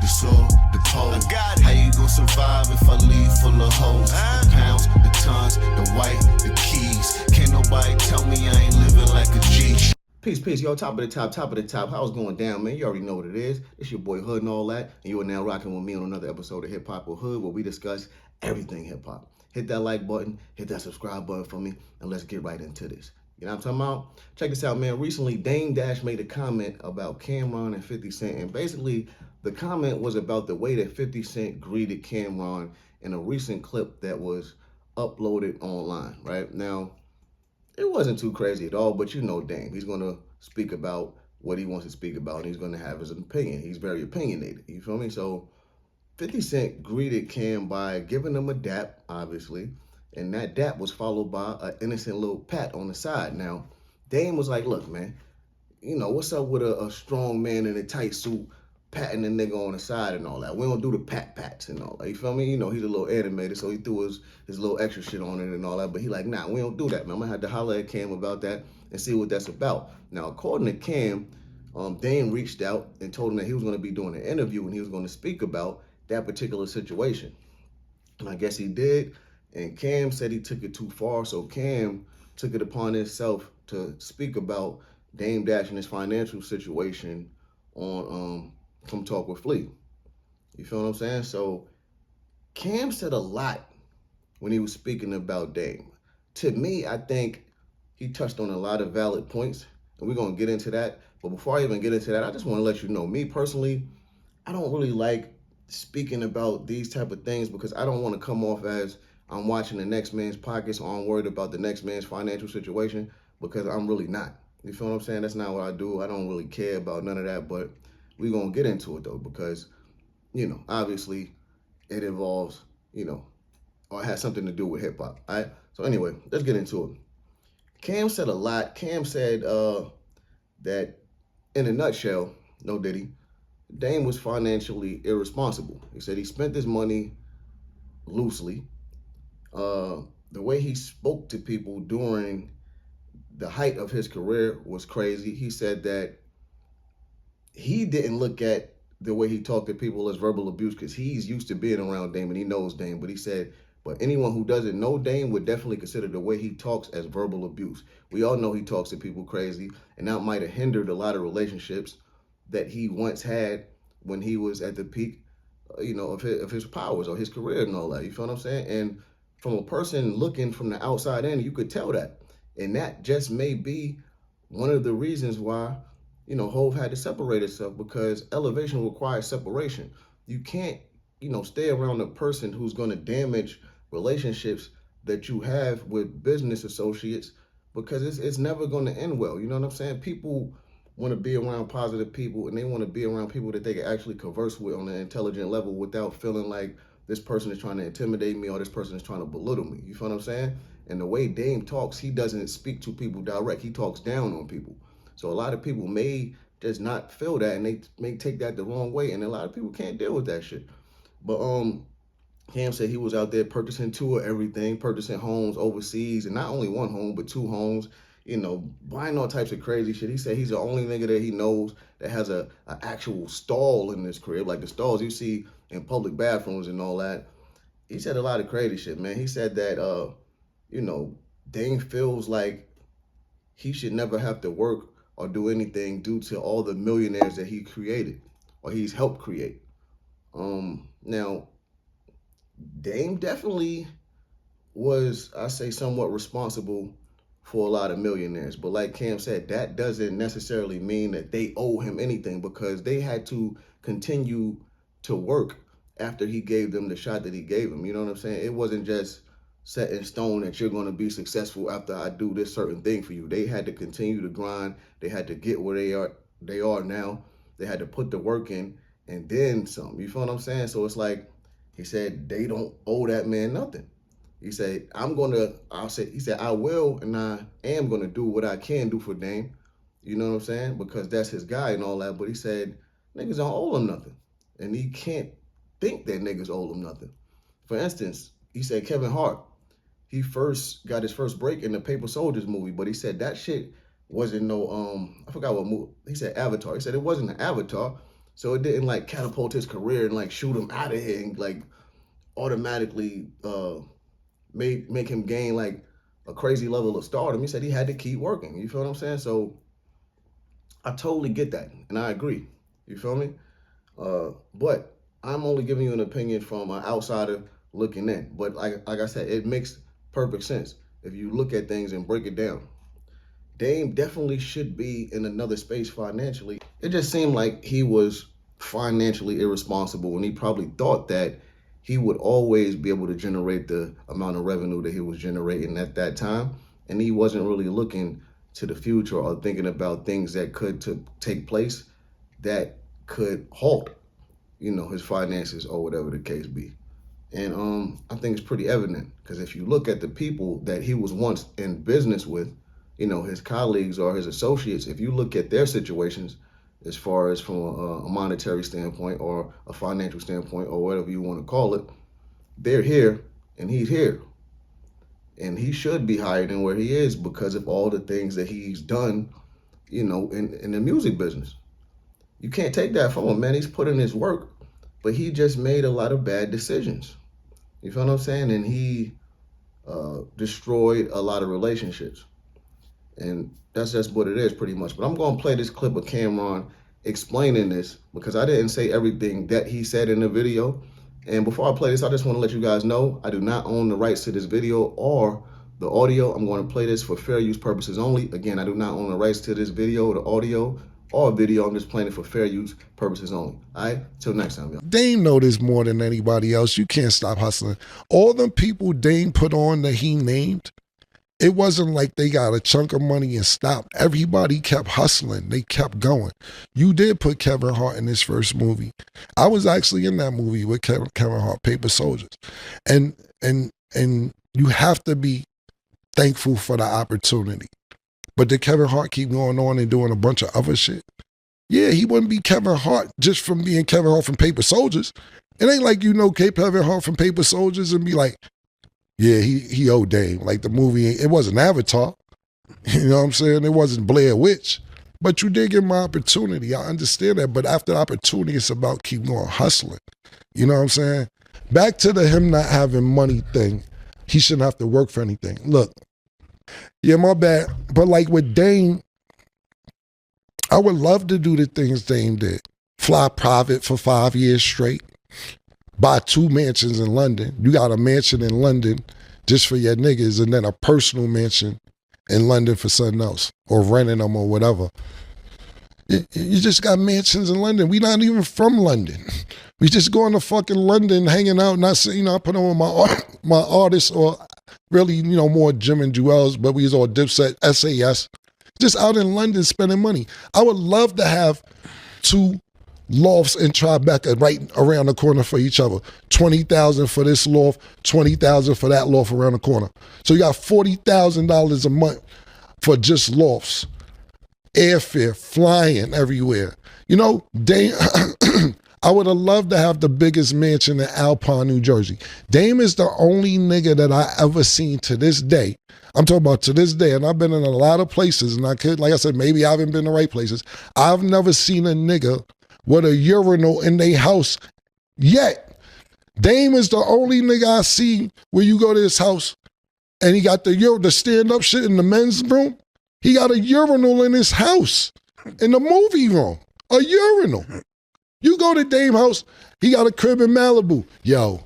the sword, the pole. I got it. How you gon' survive if I leave full of hoes? The pounds, the tons, the white, the keys. Can't nobody tell me I ain't living like a G. Peace. Yo, top of the top. How's it going down, man? You already know what it is. It's your boy Hood and all that. And you are now rocking with me on another episode of Hip Hop with Hood, where we discuss everything hip hop. Hit that like button, hit that subscribe button for me, and let's get right into this. You know what I'm talking about? Check this out, man. Recently, Dame Dash made a comment about Camron and 50 Cent. And basically, the comment was about the way that 50 Cent greeted Camron in a recent clip that was uploaded online, right? Now, it wasn't too crazy at all, but you know Dame. He's going to speak about what he wants to speak about, and he's going to have his opinion. He's very opinionated, you feel me? So 50 Cent greeted Cam by giving him a dap, obviously, and that dap was followed by an innocent little pat on the side. Now, Dame was like, look, man, you know, what's up with a strong man in a tight suit patting the nigga on the side and all that? We don't do the pats and all that. You feel me? You know, he's a little animated, so he threw his little extra shit on it and all that. But he like, nah, we don't do that, man. I'm gonna have to holler at Cam about that and see what that's about. Now, according to Cam, Dame reached out and told him that he was gonna be doing an interview and he was gonna speak about that particular situation. And I guess he did. And Cam said he took it too far, so Cam took it upon himself to speak about Dame Dash and his financial situation on Come Talk with Flea. You feel what I'm saying? So Cam said a lot when he was speaking about Dame. To me, I think he touched on a lot of valid points, and we're gonna get into that. But before I even get into that, I just want to let you know, me personally, I don't really like speaking about these type of things because I don't want to come off as I'm watching the next man's pockets or I'm worried about the next man's financial situation, because I'm really not. You feel what I'm saying? That's not what I do. I don't really care about none of that, but we're going to get into it though, because, you know, obviously it involves, you know, or it has something to do with hip hop. All right. So anyway, let's get into it. Cam said a lot. Cam said that in a nutshell, no diddy, Dame was financially irresponsible. He said he spent his money loosely. The way he spoke to people during the height of his career was crazy. He said that he didn't look at the way he talked to people as verbal abuse because he's used to being around Dame and he knows Dame. But he said, but anyone who doesn't know Dame would definitely consider the way he talks as verbal abuse. We all know he talks to people crazy, and that might have hindered a lot of relationships that he once had when he was at the peak, you know, of his powers or his career and all that. You feel what I'm saying? And from a person looking from the outside in, you could tell that. And that just may be one of the reasons why, you know, Hov had to separate himself, because elevation requires separation. You can't, you know, stay around a person who's going to damage relationships that you have with business associates, because it's never going to end well. You know what I'm saying? People want to be around positive people, and they want to be around people that they can actually converse with on an intelligent level without feeling like this person is trying to intimidate me or this person is trying to belittle me. You feel what I'm saying? And the way Dame talks, he doesn't speak to people direct. He talks down on people. So a lot of people may just not feel that, and they may take that the wrong way, and a lot of people can't deal with that shit. But Cam said he was out there purchasing two of everything, purchasing homes overseas, and not only one home, but two homes, you know, buying all types of crazy shit. He said he's the only nigga that he knows that has a actual stall in his crib, like the stalls you see in public bathrooms and all that. He said a lot of crazy shit, man. He said that, you know, Dame feels like he should never have to work or do anything due to all the millionaires that he created or he's helped create. Now, Dame definitely was, I say, somewhat responsible for a lot of millionaires. But like Cam said, that doesn't necessarily mean that they owe him anything, because they had to continue to work after he gave them the shot that he gave them. You know what I'm saying? It wasn't just set in stone that you're going to be successful after I do this certain thing for you. They had to continue to grind. They had to get where they are now. They had to put the work in and then some. You feel what I'm saying? So it's like, he said, they don't owe that man nothing. He said, I will and I am going to do what I can do for Dame. You know what I'm saying? Because that's his guy and all that. But he said, niggas don't owe him nothing. And he can't think that niggas owe him nothing. For instance, he said Kevin Hart, he first got his first break in the Paper Soldiers movie, but he said that shit wasn't no, I forgot what movie. He said Avatar. He said it wasn't an Avatar. So it didn't like catapult his career and like shoot him out of here and like automatically make him gain like a crazy level of stardom. He said he had to keep working. You feel what I'm saying? So I totally get that, and I agree. You feel me? But I'm only giving you an opinion from an outsider looking in. But like I said, it makes perfect sense if you look at things and break it down. Dame definitely should be in another space financially. It just seemed like he was financially irresponsible, and he probably thought that he would always be able to generate the amount of revenue that he was generating at that time, and he wasn't really looking to the future or thinking about things that could take place that could halt, his finances or whatever the case be. And I think it's pretty evident because if you look at the people that he was once in business with, his colleagues or his associates, if you look at their situations as far as from a monetary standpoint or a financial standpoint or whatever you want to call it, they're here and he's here. And he should be higher than where he is because of all the things that he's done, in the music business. You can't take that from him, man. He's put in his work, but he just made a lot of bad decisions. You feel what I'm saying? And he destroyed a lot of relationships. And that's just what it is pretty much. But I'm going to play this clip of Camron explaining this because I didn't say everything that he said in the video. And before I play this, I just want to let you guys know I do not own the rights to this video or the audio. I'm going to play this for fair use purposes only. Again, I do not own the rights to this video, the audio, or video. I'm just playing it for fair use purposes only. All right? Till next time, y'all. Dame know this more than anybody else. You can't stop hustling. All them people Dame put on that he named, it wasn't like they got a chunk of money and stopped. Everybody kept hustling. They kept going. You did put Kevin Hart in his first movie. I was actually in that movie with Kevin Hart, Paper Soldiers. And you have to be thankful for the opportunity. But did Kevin Hart keep going on and doing a bunch of other shit? Yeah, he wouldn't be Kevin Hart just from being Kevin Hart from Paper Soldiers. It ain't like Kevin Hart from Paper Soldiers and be like, yeah, he owed Dame. Like the movie, it wasn't Avatar. You know what I'm saying? It wasn't Blair Witch. But you did give him an opportunity. I understand that. But after the opportunity, it's about keep going hustling. You know what I'm saying? Back to the him not having money thing. He shouldn't have to work for anything. Look, yeah, my bad. But like with Dame, I would love to do the things Dame did. Fly private for 5 years straight. Buy 2 mansions in London. You got a mansion in London just for your niggas and then a personal mansion in London for something else or renting them or whatever. You just got mansions in London. We not even from London. We just going to fucking London, hanging out, not saying, I put on my artists or really, more Jim and Jewels, but we was all Dipset, SAS. Just out in London spending money. I would love to have 2 lofts in Tribeca right around the corner for each other. 20,000 for this loft, 20,000 for that loft around the corner. So you got $40,000 a month for just lofts. Airfare, flying everywhere. Dame, I would have loved to have the biggest mansion in Alpine, New Jersey. Dame is the only nigga that I ever seen to this day. I'm talking about to this day, and I've been in a lot of places, and like I said, maybe I haven't been in the right places. I've never seen a nigga with a urinal in their house yet. Dame is the only nigga I see where you go to his house and he got the stand-up shit in the men's room. He got a urinal in his house, in the movie room, a urinal. You go to Dame's house, he got a crib in Malibu. Yo,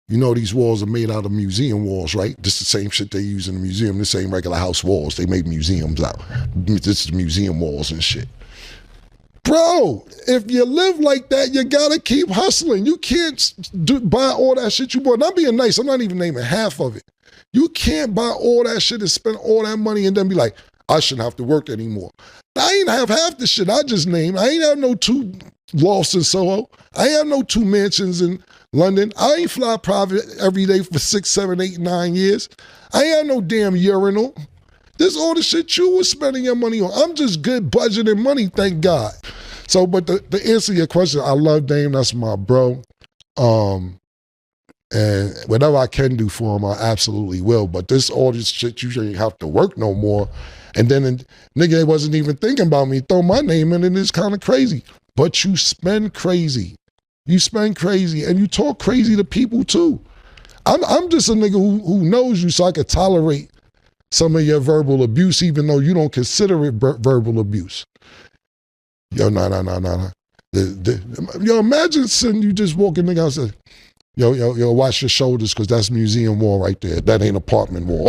these walls are made out of museum walls, right? This is the same shit they use in the museum. This ain't regular house walls. They make museums out. This is museum walls and shit. Bro, if you live like that, you gotta keep hustling. You can't buy all that shit you bought. Not being nice, I'm not even naming half of it. You can't buy all that shit and spend all that money and then be like, I shouldn't have to work anymore. I ain't have half the shit I just named. I ain't have no 2 lofts in Soho. I ain't have no 2 mansions in London. I ain't fly private every day for 6, 7, 8, 9 years. I ain't have no damn urinal. This all the shit you was spending your money on. I'm just good budgeting money, thank God. So, but to answer your question, I love Dame. That's my bro. And whatever I can do for him, I absolutely will. But all this shit, you shouldn't have to work no more. And then nigga wasn't even thinking about me. Throw my name in, and it's kind of crazy. but you spend crazy. You spend crazy, and you talk crazy to people too. I'm just a nigga who knows you, so I could tolerate some of your verbal abuse, even though you don't consider it verbal abuse. Yo, nah. Yo, imagine sitting, you just walking nigga out and say, yo, watch your shoulders, because that's museum wall right there. That ain't apartment wall.